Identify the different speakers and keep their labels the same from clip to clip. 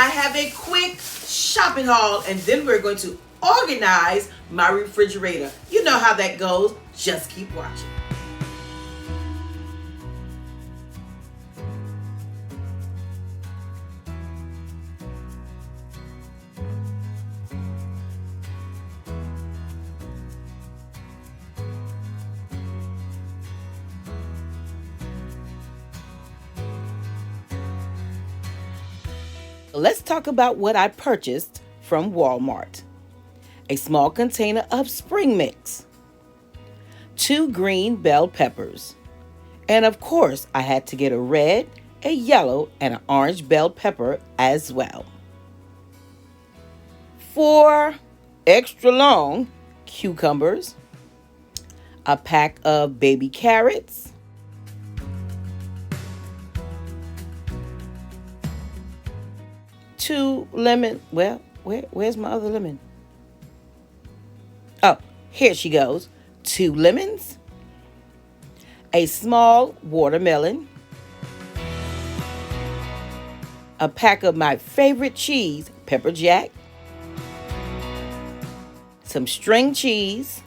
Speaker 1: I have a quick shopping haul, and then we're going to organize my refrigerator. You know how that goes. Just keep watching. Let's talk about what I purchased from Walmart. A small container of spring mix, 2 green bell peppers, and of course I had to get a red, a yellow, and an orange bell pepper as well. 4 extra long cucumbers, a pack of baby carrots, 2 lemon. Well, where's my other lemon? Oh, here she goes. 2 lemons, a small watermelon, a pack of my favorite cheese, pepper jack, some string cheese,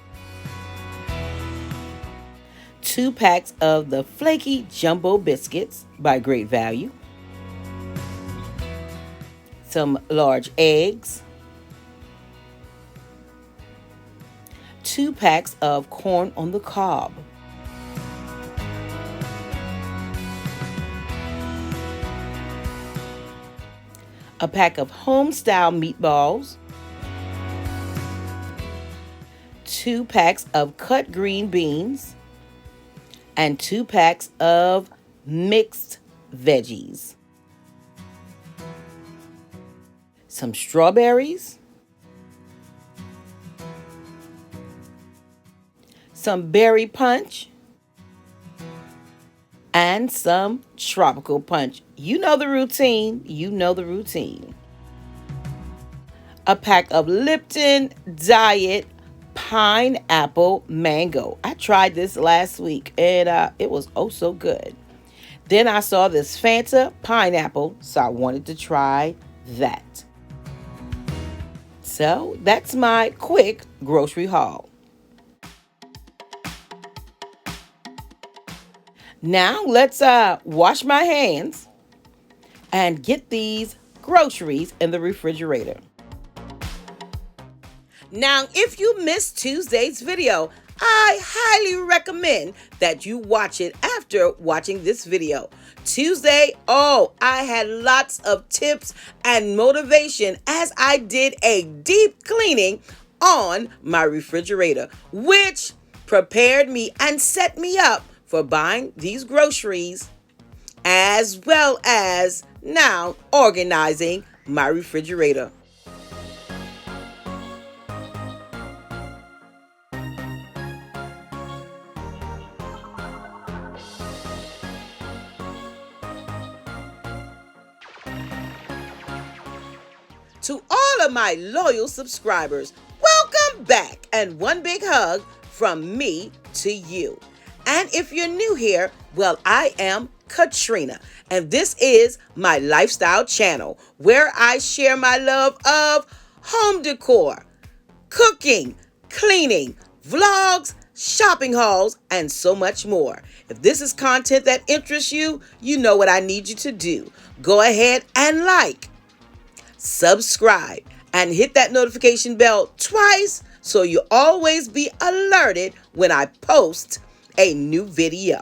Speaker 1: 2 packs of the flaky jumbo biscuits by Great Value, some large eggs, 2 packs of corn on the cob, a pack of home-style meatballs, 2 packs of cut green beans, and 2 packs of mixed veggies, some strawberries, some berry punch, and some tropical punch. You know the routine. You know the routine. A pack of Lipton Diet Pineapple Mango. I tried this last week and it was oh so good. Then I saw this Fanta pineapple, so I wanted to try that. So that's my quick grocery haul. Now let's wash my hands and get these groceries in the refrigerator. Now, if you missed Tuesday's video, I highly recommend that you watch it after watching this video. Tuesday, I had lots of tips and motivation as I did a deep cleaning on my refrigerator, which prepared me and set me up for buying these groceries, as well as now organizing my refrigerator. To all of my loyal subscribers, welcome back and one big hug from me to you. And if you're new here, well, I am Katrina, and this is my lifestyle channel where I share my love of home decor, cooking, cleaning, vlogs, shopping hauls, and so much more. If this is content that interests you, you know what I need you to do. Go ahead and like, subscribe, and hit that notification bell twice so you'll always be alerted when I post a new video.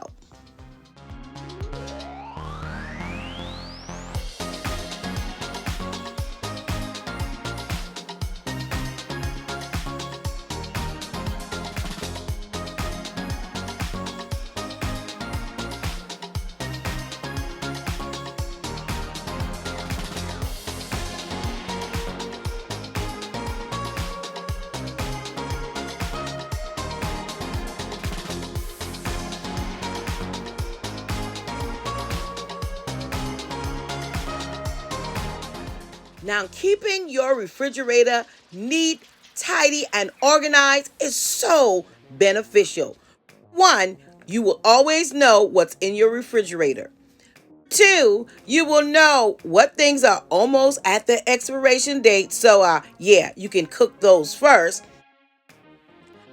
Speaker 1: Now, keeping your refrigerator neat, tidy, and organized is so beneficial. 1, you will always know what's in your refrigerator. 2, you will know what things are almost at the expiration date. So, yeah, you can cook those first.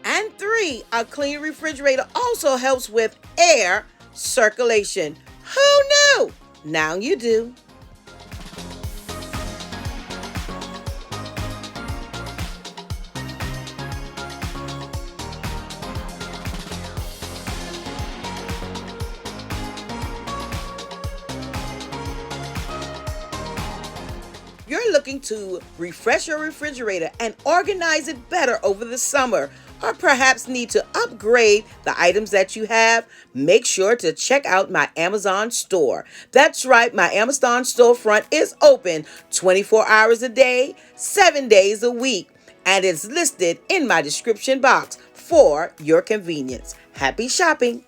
Speaker 1: And 3, a clean refrigerator also helps with air circulation. Who knew? Now you do. You're looking to refresh your refrigerator and organize it better over the summer, or perhaps need to upgrade the items that you have, make sure to check out my Amazon store. That's right, my Amazon storefront is open 24 hours a day, 7 days a week, and it's listed in my description box for your convenience. Happy shopping!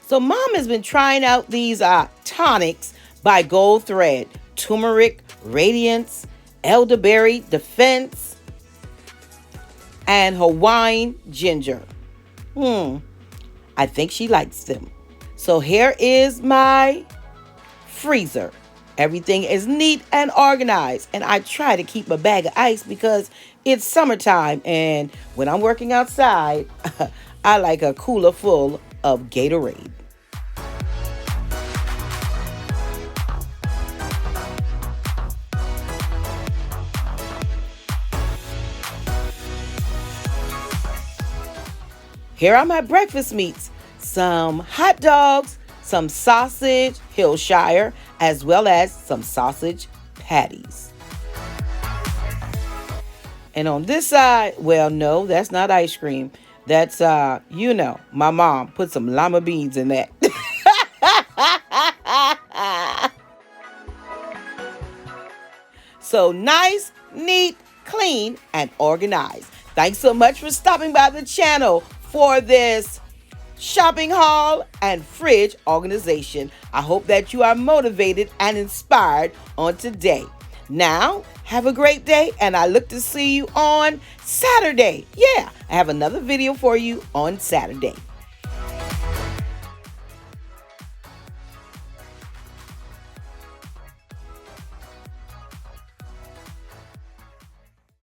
Speaker 1: So Mom has been trying out these tonics by Gold Thread: turmeric, radiance, elderberry, defense, and Hawaiian ginger. I think she likes them. So here is my freezer. Everything is neat and organized, and I try to keep a bag of ice because it's summertime, and when I'm working outside, I like a cooler full of Gatorade. Here are my breakfast meats: some hot dogs, some sausage, Hillshire, as well as some sausage patties. And on this side, well, no, that's not ice cream. That's, my mom put some lima beans in that. So nice, neat, clean, and organized. Thanks so much for stopping by the channel for this shopping haul and fridge organization. I hope that you are motivated and inspired on today. Now, have a great day, and I look to see you on Saturday. Yeah, I have another video for you on Saturday.